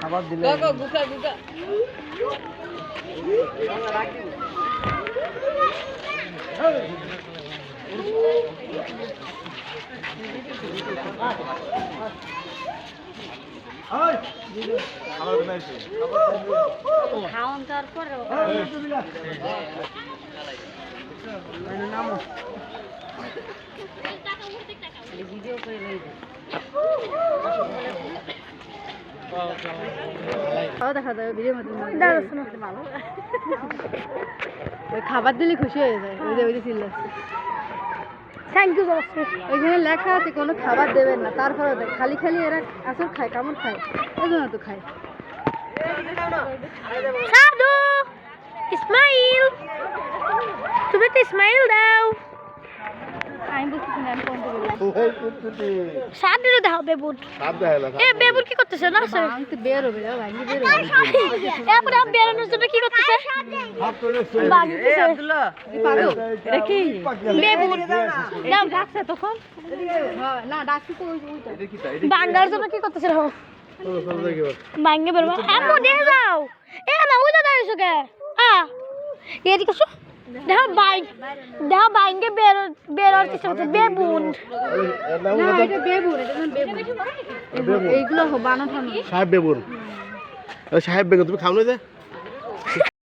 খাবার দিলে খাওয়ান তারপরে ভিডিও করে দেখা যাবে ভিডিওর মধ্যে খাবার দিলে খুশি হয়ে যায় ওই যে চিল্লাচ্ছে থ্যাংক ইউ ওইখানে লেখা আছে কোনো খাবার দেবেন না তারপরে খালি খালি এরা আসল খায় কেমন খায় ওই জন্য তো খায় সাধু ইসমাইল তুমি তো ইসমাইল দাও আমি বুঝতেছি না আমি কোনটা বলবো সাধু দাও বেবুট এ বেবুট কি করতেছে না স্যার আমি তো বের হবে দাও ভাই বের হবে এরপর আপ বেরানোর জন্য কি করতেছে এ আব্দুল্লাহ পাগল এটা কি বেবুট দাও ডাকছে তখন হ্যাঁ না ডাকছি তো ওইটা বাঙ্গার জন্য কি করতেছে রাও বাঙ্গে বেরবা আম্মু দেখে যাও এ না ওইটা দাঁড়িয়েছো কে এদিকে আসো দেখো বাইঙ্গে বেরোর কিছু হচ্ছে বেবুন না এটা বেবুন এটা বেবুন এইগুলো বানানো সাহেব বেবুন সাহেব বেগুন তুমি খাও না যে